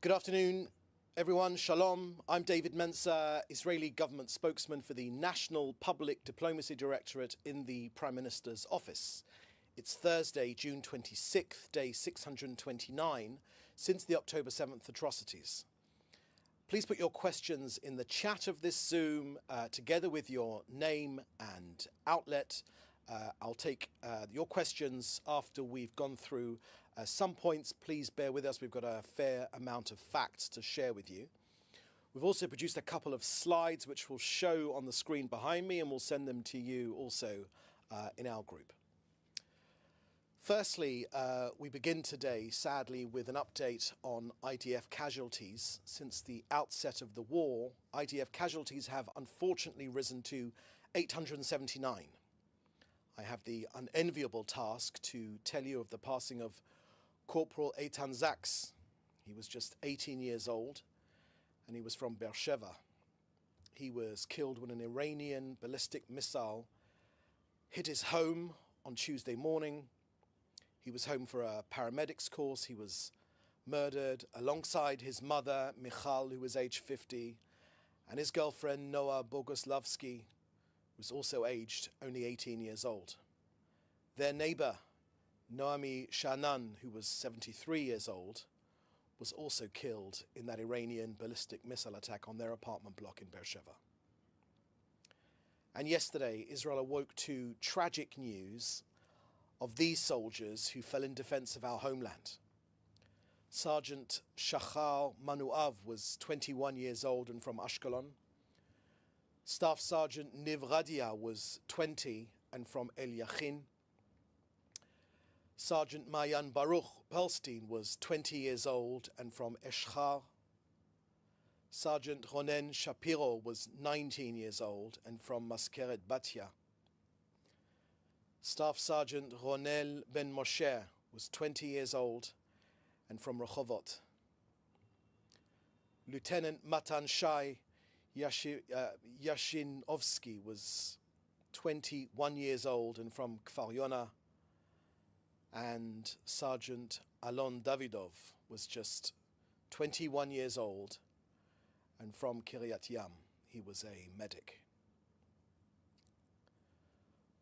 Good afternoon, everyone. Shalom. I'm David Mencer, Israeli government spokesman for the National Public Diplomacy Directorate in the Prime Minister's office. It's Thursday, June 26th, day 629, since the October 7th atrocities. Please put your questions in the chat of this Zoom, together with your name and outlet. I'll take your questions after we've gone through some points. Please bear with us. We've got a fair amount of facts to share with you. We've also produced a couple of slides which will show on the screen behind me, and we'll send them to you also in our group. Firstly, we begin today, sadly, with an update on IDF casualties. Since the outset of the war, IDF casualties have unfortunately risen to 879. I have the unenviable task to tell you of the passing of Corporal Eitan Zaks. He was just 18 years old, and he was from Beersheba. He was killed when an Iranian ballistic missile hit his home on Tuesday morning. He was home for a paramedics course. He was murdered alongside his mother, Michal, who was age 50, and his girlfriend, Noah Boguslavsky, was also aged only 18 years old. Their neighbor, Noami Shanan, who was 73 years old, was also killed in that Iranian ballistic missile attack on their apartment block in Beersheba. And yesterday, Israel awoke to tragic news of these soldiers who fell in defense of our homeland. Sergeant Shachar Manuav was 21 years old and from Ashkelon. Staff Sergeant Niv Radia was 20 and from Eliachin. Sergeant Mayan Baruch Perlstein was 20 years old and from Eshchar. Sergeant Ronen Shapiro was 19 years old and from Maskeret Batya. Staff Sergeant Ronel Ben Moshe was 20 years old and from Rehovot. Lieutenant Matan Shai Yashinovsky was 21 years old and from Kfar Yona, and Sergeant Alon Davidov was just 21 years old and from Kiryat Yam. He was a medic.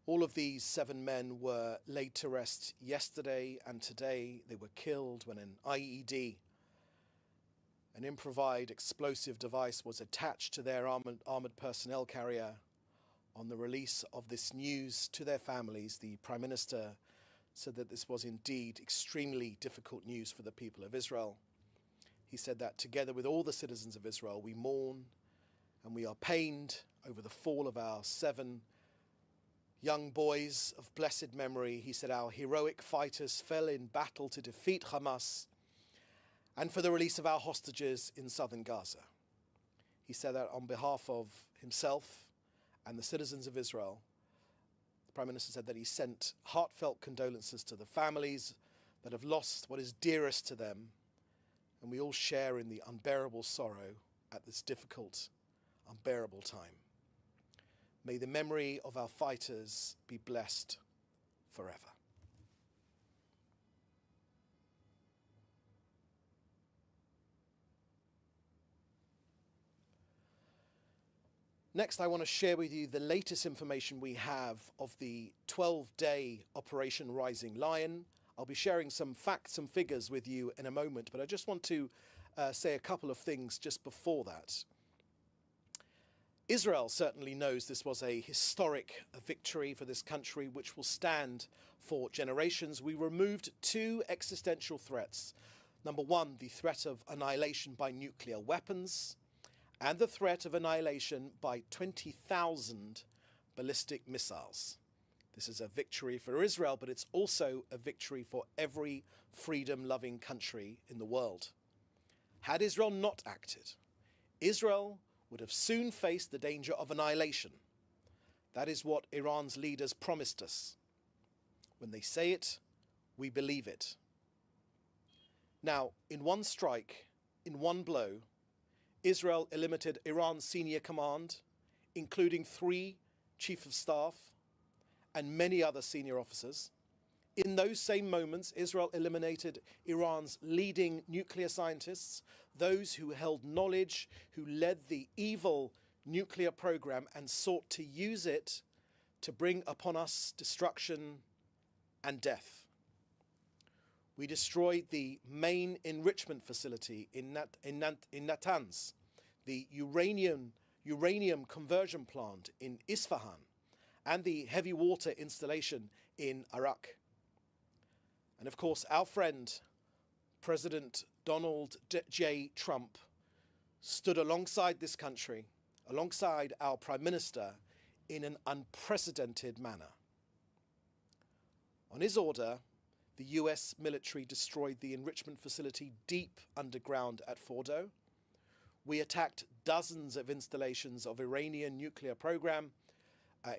All of these 7 men were laid to rest yesterday, and today they were killed when an IED, an improvised explosive device, was attached to their armored personnel carrier. On the release of this news to their families, the Prime Minister said that this was indeed extremely difficult news for the people of Israel. He said that together with all the citizens of Israel, we mourn and we are pained over the fall of our 7 young boys of blessed memory. He said our heroic fighters fell in battle to defeat Hamas and for the release of our hostages in southern Gaza. He said that on behalf of himself and the citizens of Israel. The Prime Minister said that he sent heartfelt condolences to the families that have lost what is dearest to them, and we all share in the unbearable sorrow at this difficult, unbearable time. May the memory of our fighters be blessed forever. Next, I want to share with you the latest information we have of the 12-day Operation Rising Lion. I'll be sharing some facts and figures with you in a moment, but I just want to say a couple of things just before that. Israel certainly knows this was a historic victory for this country, which will stand for generations. We removed 2 existential threats. Number 1, the threat of annihilation by nuclear weapons, and the threat of annihilation by 20,000 ballistic missiles. This is a victory for Israel, but it's also a victory for every freedom-loving country in the world. Had Israel not acted, Israel would have soon faced the danger of annihilation. That is what Iran's leaders promised us. When they say it, we believe it. Now, in one strike, in one blow, Israel eliminated Iran's senior command, including 3 chief of staff and many other senior officers. In those same moments, Israel eliminated Iran's leading nuclear scientists, those who held knowledge, who led the evil nuclear program and sought to use it to bring upon us destruction and death. We destroyed the main enrichment facility in Natanz, the uranium conversion plant in Isfahan, and the heavy water installation in Arak. And of course, our friend, President Donald J. Trump, stood alongside this country, alongside our Prime Minister, in an unprecedented manner. On his order, the US military destroyed the enrichment facility deep underground at Fordo. We attacked dozens of installations of Iranian nuclear program,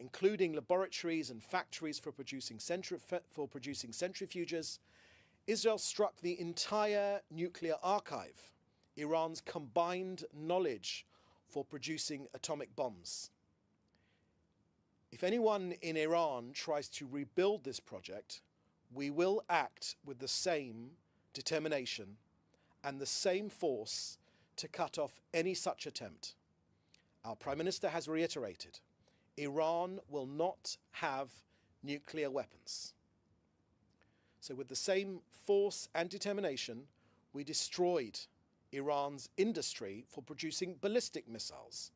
including laboratories and factories for producing centrifuges. Israel struck the entire nuclear archive, Iran's combined knowledge for producing atomic bombs. If anyone in Iran tries to rebuild this project, we will act with the same determination and the same force to cut off any such attempt. Our Prime Minister has reiterated, Iran will not have nuclear weapons. So with the same force and determination, we destroyed Iran's industry for producing ballistic missiles.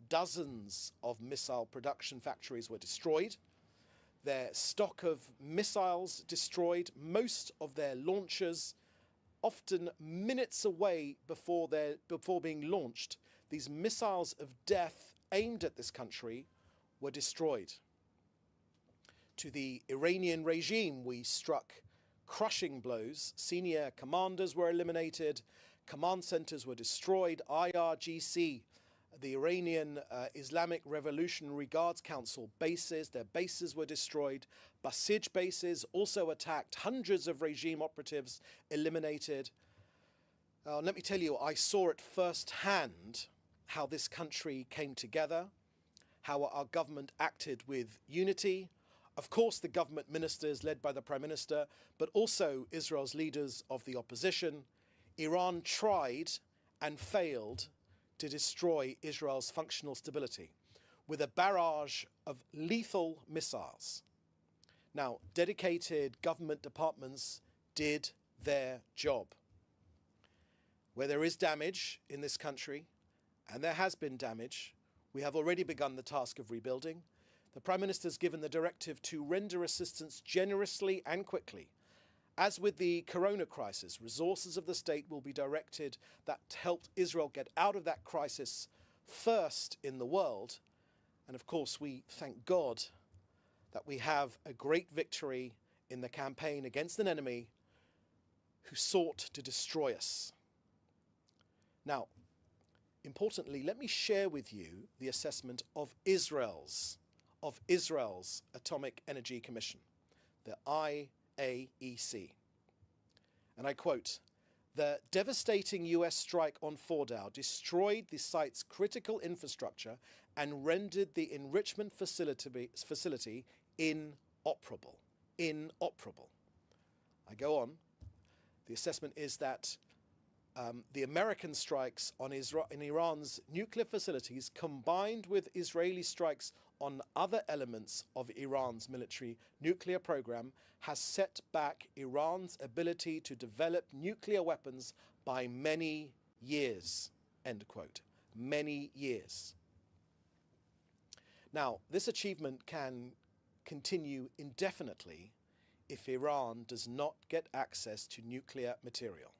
Dozens of missile production factories were destroyed, their stock of missiles destroyed, most of their launchers often minutes away before being launched. These missiles of death aimed at this country were destroyed. To the Iranian regime, we struck crushing blows. Senior commanders were eliminated, command centers were destroyed, IRGC, the Iranian Islamic Revolutionary Guards Council bases, their bases were destroyed. Basij bases also attacked, hundreds of regime operatives eliminated. Let me tell you, I saw at firsthand how this country came together, how our government acted with unity. Of course, the government ministers led by the Prime Minister, but also Israel's leaders of the opposition. Iran tried and failed to destroy Israel's functional stability with a barrage of lethal missiles. Now, dedicated government departments did their job. Where there is damage in this country, and there has been damage, we have already begun the task of rebuilding. The Prime Minister has given the directive to render assistance generously and quickly. As with the corona crisis, resources of the state will be directed that helped Israel get out of that crisis first in the world. And of course, we thank God that we have a great victory in the campaign against an enemy who sought to destroy us. Now, importantly, let me share with you the assessment of Israel's Atomic Energy Commission, the IAEC. And I quote, "The devastating US strike on Fordow destroyed the site's critical infrastructure and rendered the enrichment facility inoperable." Inoperable. I go on. The assessment is that the American strikes on in Iran's nuclear facilities, combined with Israeli strikes on other elements of Iran's military nuclear program, has set back Iran's ability to develop nuclear weapons by many years, end quote. Many years. Now, this achievement can continue indefinitely if Iran does not get access to nuclear material.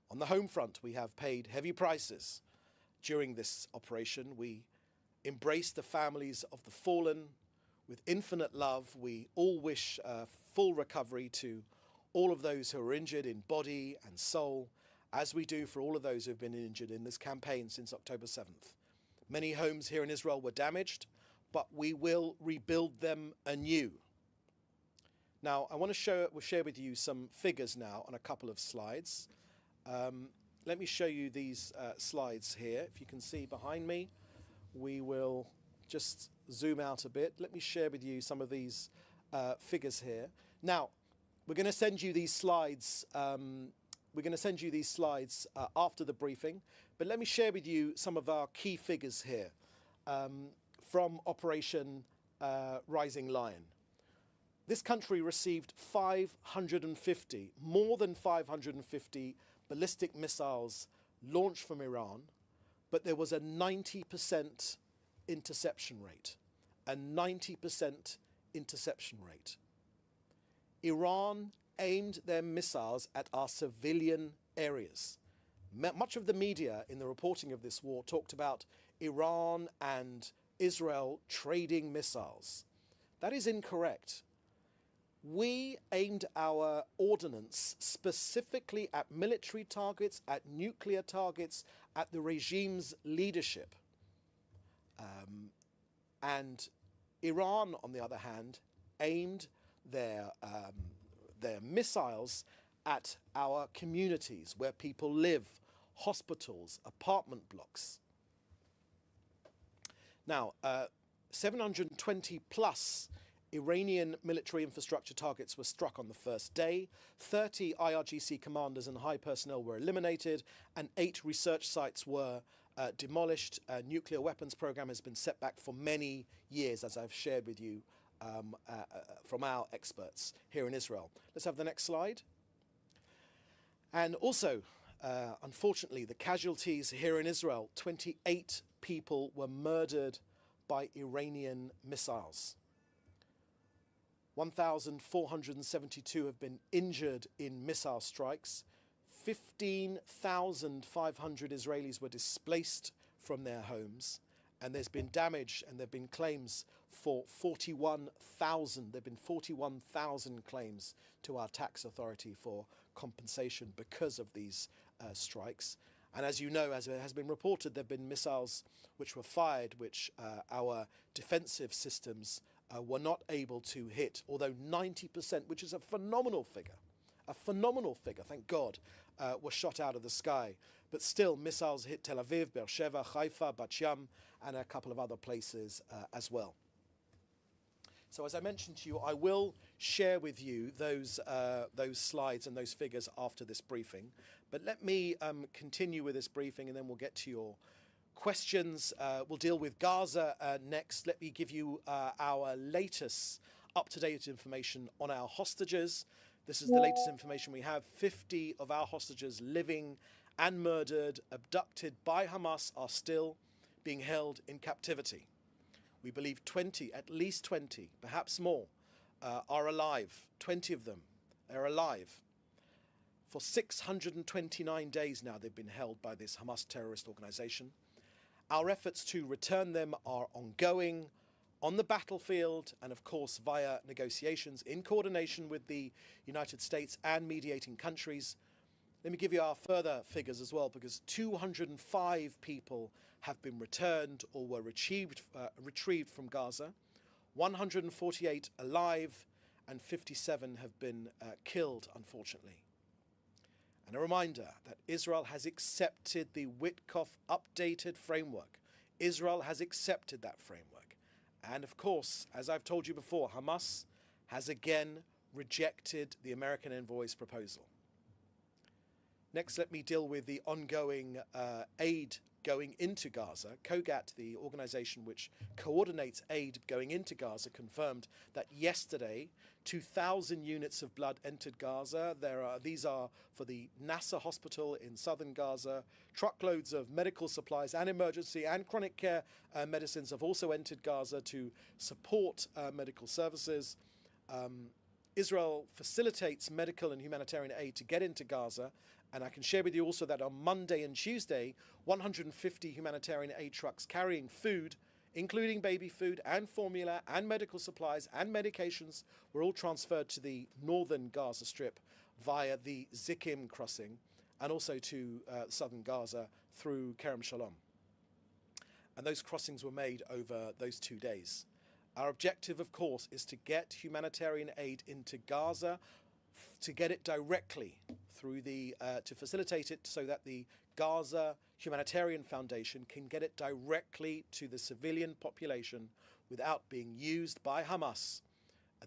On the home front, we have paid heavy prices during this operation. We embrace the families of the fallen with infinite love. We all wish full recovery to all of those who are injured in body and soul, as we do for all of those who have been injured in this campaign since October 7th. Many homes here in Israel were damaged, but we will rebuild them anew. Now, I want to share with you some figures now on a couple of slides. Let me show you these slides here. If you can see behind me, we will just zoom out a bit. Let me share with you some of these figures here. Now, we're going to send you these slides. After the briefing, but let me share with you some of our key figures here from Operation Rising Lion. This country received more than 550 ballistic missiles launched from Iran, but there was a 90% interception rate. A 90% interception rate. Iran aimed their missiles at our civilian areas. Much of the media in the reporting of this war talked about Iran and Israel trading missiles. That is incorrect. We aimed our ordnance specifically at military targets, at nuclear targets, at the regime's leadership. And Iran, on the other hand, aimed their missiles at our communities where people live, hospitals, apartment blocks. Now, 720 plus Iranian military infrastructure targets were struck on the first day, 30 IRGC commanders and high personnel were eliminated, and 8 research sites were demolished. A nuclear weapons program has been set back for many years, as I've shared with you from our experts here in Israel. Let's have the next slide. And also, unfortunately, the casualties here in Israel, 28 people were murdered by Iranian missiles. 1,472 have been injured in missile strikes. 15,500 Israelis were displaced from their homes. And there's been damage and there have been claims for 41,000. There have been 41,000 claims to our tax authority for compensation because of these strikes. And as you know, as it has been reported, there have been missiles which were fired, which our defensive systems were not able to hit, although 90%, which is a phenomenal figure, thank God, were shot out of the sky. But still, missiles hit Tel Aviv, Beersheba, Haifa, Bat Yam, and a couple of other places as well. So as I mentioned to you, I will share with you those slides and those figures after this briefing. But let me continue with this briefing and then we'll get to your questions. We'll deal with Gaza next. Let me give you our latest up-to-date information on our hostages. This is the latest information we have. 50 of our hostages living and murdered, abducted by Hamas, are still being held in captivity. We believe 20, at least 20, perhaps more, are alive. 20 of them are alive. For 629 days now they've been held by this Hamas terrorist organization. Our efforts to return them are ongoing on the battlefield and, of course, via negotiations in coordination with the United States and mediating countries. Let me give you our further figures as well, because 205 people have been returned or were retrieved from Gaza, 148 alive, and 57 have been killed, unfortunately. And a reminder that Israel has accepted the Witkoff updated framework. Israel has accepted that framework. And of course, as I've told you before, Hamas has again rejected the American envoy's proposal. Next, let me deal with the ongoing aid going into Gaza. COGAT, the organization which coordinates aid going into Gaza, confirmed that yesterday 2,000 units of blood entered Gaza. These are for the Nasser hospital in southern Gaza. Truckloads of medical supplies and emergency and chronic care medicines have also entered Gaza to support medical services. Israel facilitates medical and humanitarian aid to get into Gaza. And I can share with you also that on Monday and Tuesday, 150 humanitarian aid trucks carrying food, including baby food and formula and medical supplies and medications, were all transferred to the northern Gaza Strip via the Zikim crossing and also to southern Gaza through Kerem Shalom. And those crossings were made over those 2 days. Our objective, of course, is to get humanitarian aid into Gaza, to get it directly through to facilitate it so that the Gaza Humanitarian Foundation can get it directly to the civilian population without being used by Hamas.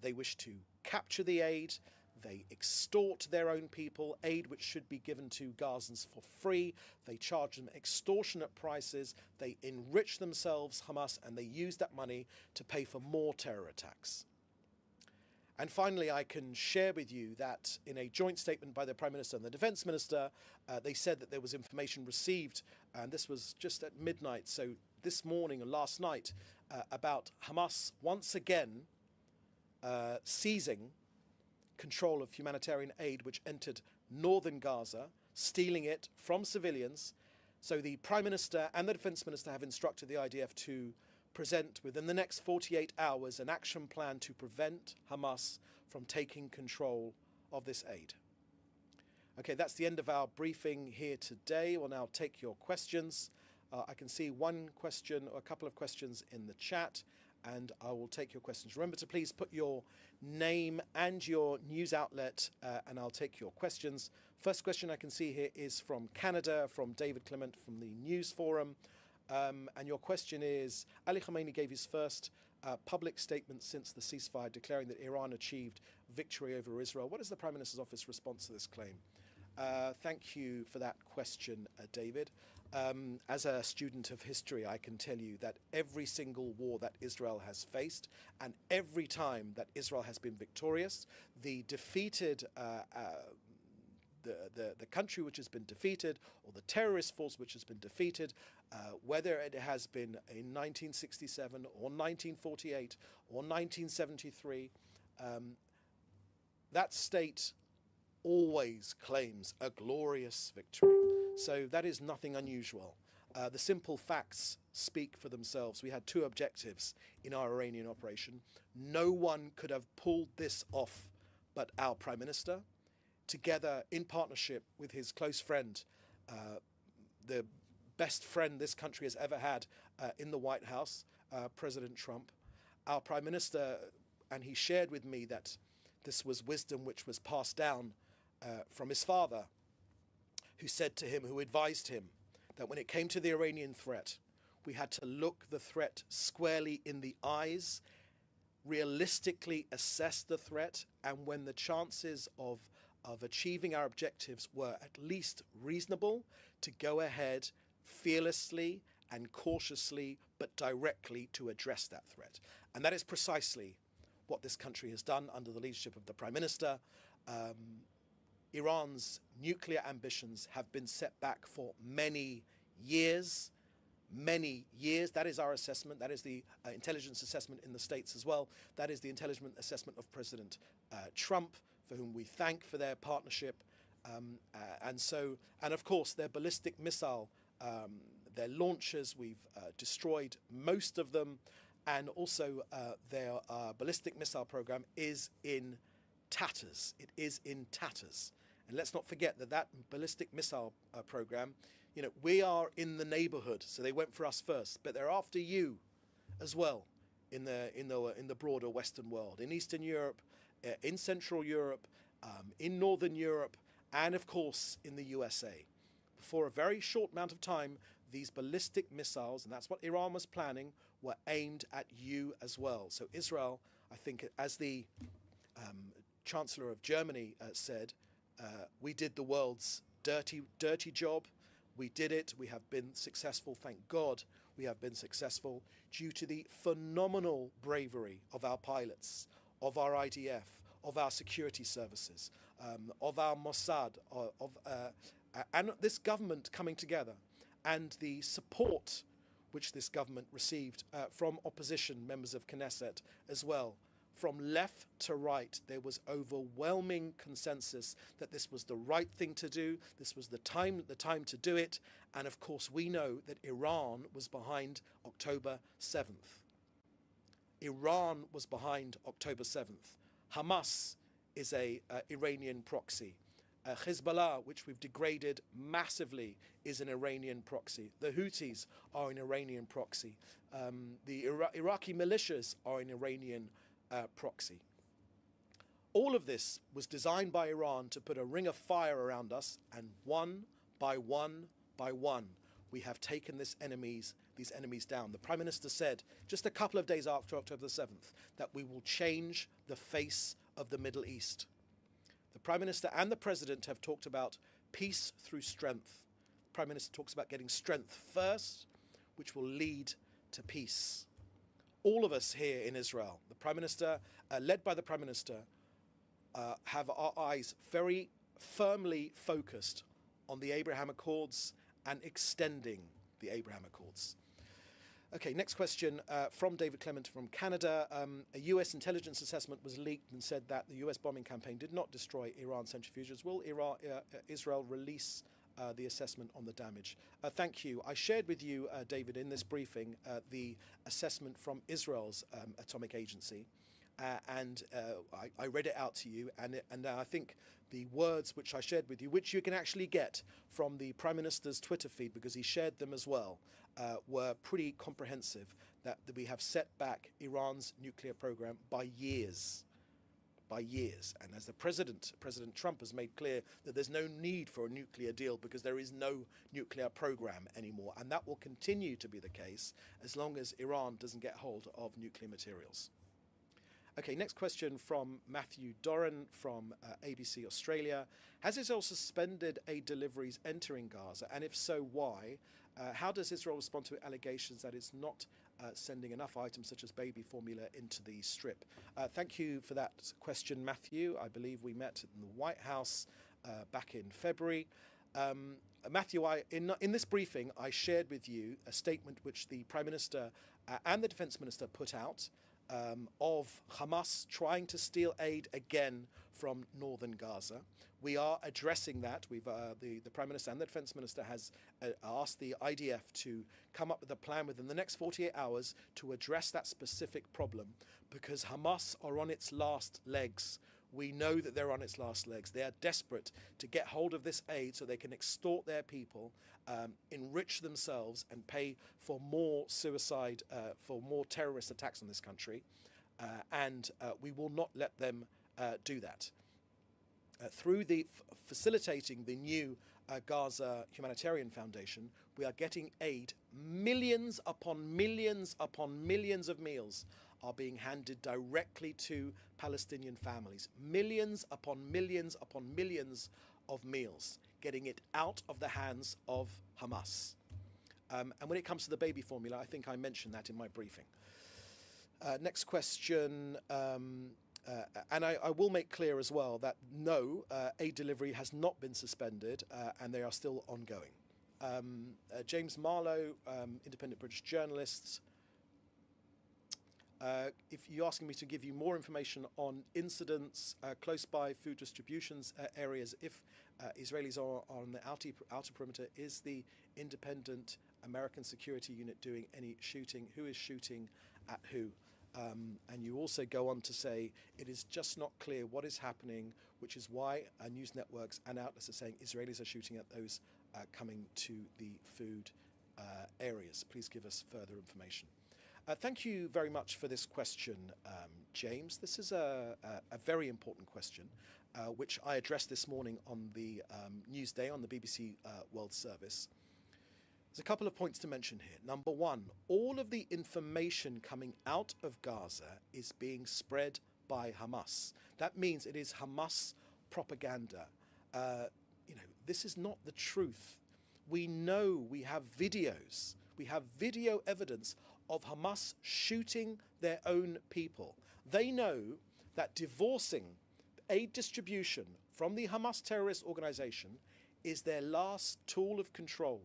They wish to capture the aid, they extort their own people, aid which should be given to Gazans for free. They charge them extortionate prices. They enrich themselves, Hamas, and they use that money to pay for more terror attacks. And finally, I can share with you that in a joint statement by the Prime Minister and the Defence Minister, they said that there was information received, and this was just at midnight, so this morning and last night, about Hamas once again seizing control of humanitarian aid which entered northern Gaza, stealing it from civilians. So the Prime Minister and the Defence Minister have instructed the IDF to present within the next 48 hours an action plan to prevent Hamas from taking control of this aid. Okay, that's the end of our briefing here today. We'll now take your questions. I can see one question or a couple of questions in the chat, and I will take your questions. Remember to please put your name and your news outlet, and I'll take your questions. First question I can see here is from Canada, from David Clement from the News Forum. And your question is, Ali Khamenei gave his first public statement since the ceasefire, declaring that Iran achieved victory over Israel. What is the Prime Minister's office response to this claim? Thank you for that question, David. As a student of history, I can tell you that every single war that Israel has faced, and every time that Israel has been victorious, the defeated the country which has been defeated, or the terrorist force which has been defeated, whether it has been in 1967 or 1948 or 1973, that state always claims a glorious victory. So that is nothing unusual. The simple facts speak for themselves. We had two objectives in our Iranian operation. No one could have pulled this off but our Prime Minister, together in partnership with his close friend, the best friend this country has ever had in the White House, President Trump. Our Prime Minister, and he shared with me that this was wisdom which was passed down from his father, who said to him, who advised him, that when it came to the Iranian threat, we had to look the threat squarely in the eyes, realistically assess the threat, and when the chances of achieving our objectives were at least reasonable, to go ahead fearlessly and cautiously but directly to address that threat. And that is precisely what this country has done under the leadership of the Prime Minister. Iran's nuclear ambitions have been set back for many years. Many years. That is our assessment. That is the intelligence assessment in the States as well. That is the intelligence assessment of President Trump, for whom we thank for their partnership. And of course, their ballistic missile, their launchers, we've destroyed most of them. And also their ballistic missile program is in tatters. It is in tatters. And let's not forget that that ballistic missile program, you know, we are in the neighborhood, so they went for us first, but they're after you as well in the broader Western world, in Eastern Europe, in Central Europe, in Northern Europe, and of course in the USA. For a very short amount of time, these ballistic missiles, and that's what Iran was planning, were aimed at you as well. So Israel, I think, as the Chancellor of Germany said, we did the world's dirty job. We did it. We have been successful. Thank God we have been successful due to the phenomenal bravery of our pilots, of our IDF, of our security services, of our Mossad, and this government coming together, and the support which this government received from opposition members of Knesset as well. From left to right, there was overwhelming consensus that this was the right thing to do. This was the time to do it. And of course, we know that Iran was behind October 7th. Iran was behind October 7th. Hamas is a Iranian proxy. Hezbollah, which we've degraded massively, is an Iranian proxy. The Houthis are an Iranian proxy. The Iraqi militias are an Iranian proxy. All of this was designed by Iran to put a ring of fire around us, and one by one by one, we have taken these enemies down. The Prime Minister said just a couple of days after October the 7th that we will change the face of the Middle East. The Prime Minister and the President have talked about peace through strength. The Prime Minister talks about getting strength first, which will lead to peace. All of us here in Israel, the Prime Minister, led by the Prime Minister, have our eyes very firmly focused on the Abraham Accords and extending the Abraham Accords. Okay, next question from David Clement from Canada. A US intelligence assessment was leaked and said that the US bombing campaign did not destroy Iran centrifuges. Will Israel release the assessment on the damage? Thank you. I shared with you, David, in this briefing, the assessment from Israel's atomic agency. And I read it out to you, and I think the words which I shared with you, which you can actually get from the Prime Minister's Twitter feed because he shared them as well, were pretty comprehensive, that we have set back Iran's nuclear program by years. And as the President Trump has made clear that there's no need for a nuclear deal because there is no nuclear program anymore, and that will continue to be the case as long as Iran doesn't get hold of nuclear materials. Okay, next question from Matthew Doran from ABC Australia. Has Israel suspended aid deliveries entering Gaza? And if so, why? How does Israel respond to allegations that it's not sending enough items such as baby formula into the Strip? Thank you for that question, Matthew. I believe we met in the White House back in February. Matthew, in this briefing, I shared with you a statement which the Prime Minister and the Defence Minister put out of Hamas trying to steal aid again from northern Gaza. We are addressing that. The Prime Minister and the Defence Minister has asked the IDF to come up with a plan within the next 48 hours to address that specific problem because Hamas are on its last legs. We know that they're on its last legs. They are desperate to get hold of this aid so they can extort their people, enrich themselves and pay for more suicide, for more terrorist attacks on this country. And we will not let them do that. Through the facilitating the new Gaza Humanitarian Foundation, we are getting aid. Millions upon millions upon millions of meals are being handed directly to Palestinian families. Millions upon millions upon millions of meals, getting it out of the hands of Hamas. And when it comes to the baby formula, I think I mentioned that in my briefing. Next question, and I will make clear as well that no, aid delivery has not been suspended and they are still ongoing. James Marlowe, independent British journalist. If you're asking me to give you more information on incidents close by food distributions areas, if Israelis are on the outer perimeter, is the independent American security unit doing any shooting? Who is shooting at who? And you also go on to say it is just not clear what is happening, which is why news networks and outlets are saying Israelis are shooting at those coming to the food areas. Please give us further information. Thank you very much for this question, James. This is a very important question, which I addressed this morning on the Newsday on the BBC World Service. There's a couple of points to mention here. Number one, all of the information coming out of Gaza is being spread by Hamas. That means it is Hamas propaganda. This is not the truth. We know, we have videos. We have video evidence of Hamas shooting their own people. They know that divorcing aid distribution from the Hamas terrorist organization is their last tool of control,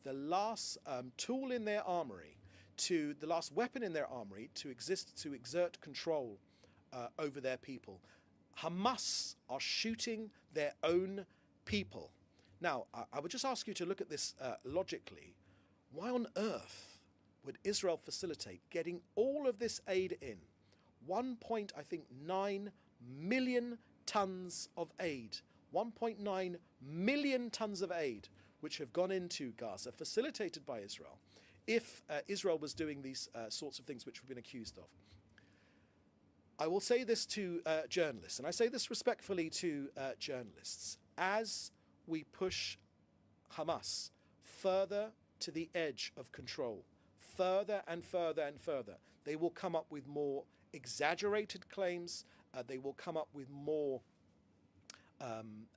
the last tool in their armory, the last weapon in their armory to exert control over their people. Hamas are shooting their own people. Now, I would just ask you to look at this logically. Why on earth would Israel facilitate getting all of this aid in? 1.9 million tons of aid. 1.9 million tons of aid which have gone into Gaza, facilitated by Israel, if Israel was doing these sorts of things which we've been accused of. I will say this to journalists, and I say this respectfully to journalists. As we push Hamas further to the edge of control, further and further and further, they will come up with more exaggerated claims they will come up with more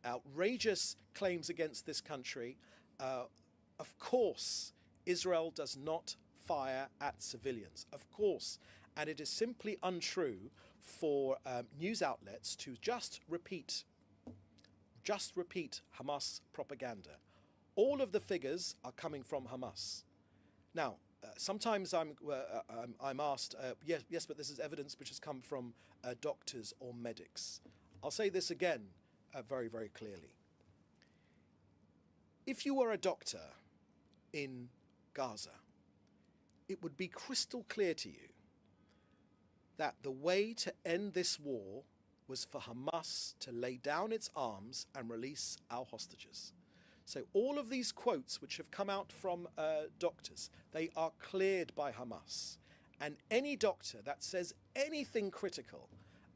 outrageous claims against this country. Of course, Israel does not fire at civilians. Of course. And it is simply untrue for news outlets to just repeat Hamas propaganda. All of the figures are coming from Hamas. Now, sometimes I'm asked, yes, but this is evidence which has come from doctors or medics. I'll say this again very, very clearly. If you were a doctor in Gaza, it would be crystal clear to you that the way to end this war was for Hamas to lay down its arms and release our hostages. So all of these quotes which have come out from doctors, they are cleared by Hamas. And any doctor that says anything critical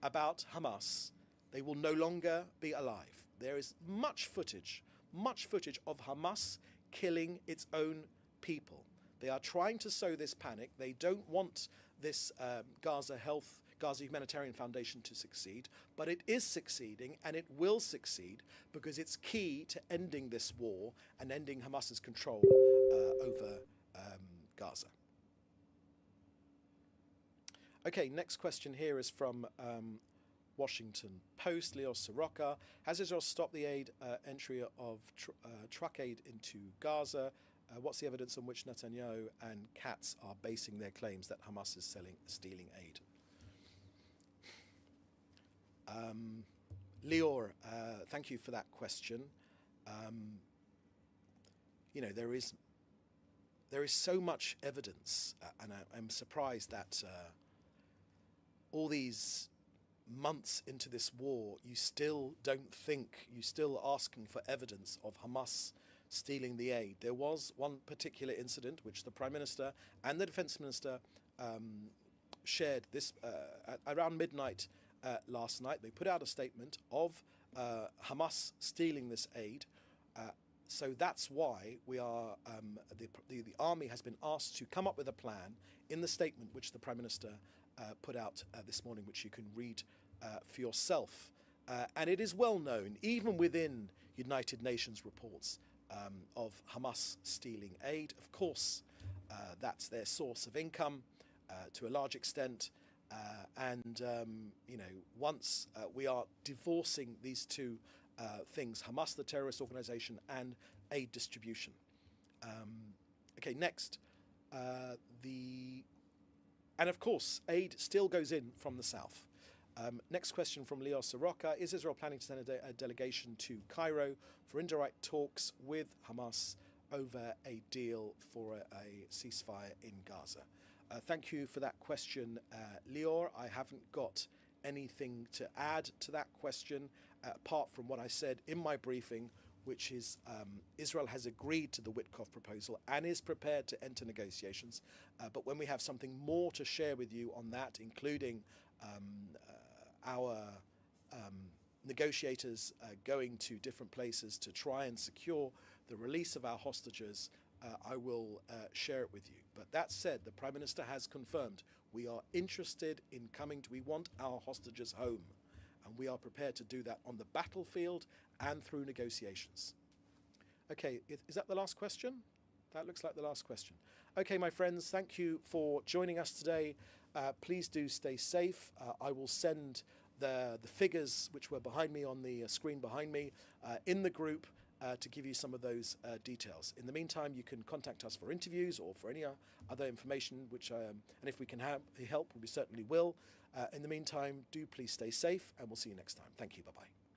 about Hamas, they will no longer be alive. There is much footage of Hamas killing its own people. They are trying to sow this panic. They don't want this Gaza Humanitarian Foundation to succeed, but it is succeeding, and it will succeed because it's key to ending this war and ending Hamas's control over Gaza. Okay, next question here is from Washington Post, Leo Soroka. Has Israel stopped the aid entry of truck aid into Gaza? What's the evidence on which Netanyahu and Katz are basing their claims that Hamas is stealing aid? Lior, thank you for that question. You know, there is so much evidence, and I'm surprised that all these months into this war, you still asking for evidence of Hamas stealing the aid. There was one particular incident which the Prime Minister and the Defence Minister shared this around midnight last night. They put out a statement of Hamas stealing this aid. So that's why we are the army has been asked to come up with a plan in the statement which the Prime Minister put out this morning, which you can read for yourself. And it is well known, even within United Nations reports, of Hamas stealing aid. Of course, that's their source of income to a large extent. You know, once we are divorcing these two things, Hamas, the terrorist organization, and aid distribution. Okay, next. And of course, aid still goes in from the south. Next question from Leo Soroka. Is Israel planning to send a delegation to Cairo for indirect talks with Hamas over a deal for a ceasefire in Gaza? Thank you for that question, Lior. I haven't got anything to add to that question apart from what I said in my briefing, which is Israel has agreed to the Witkoff proposal and is prepared to enter negotiations. But when we have something more to share with you on that, including our negotiators going to different places to try and secure the release of our hostages, I will share it with you. But that said, the Prime Minister has confirmed we are interested in we want our hostages home, and we are prepared to do that on the battlefield and through negotiations. Okay, is that the last question? That looks like the last question. Okay, my friends, thank you for joining us today. Please do stay safe. I will send the figures which were behind me on the screen behind me in the group to give you some of those details. In the meantime, you can contact us for interviews or for any other information, and if we can help, we certainly will. In the meantime, do please stay safe, and we'll see you next time. Thank you. Bye-bye.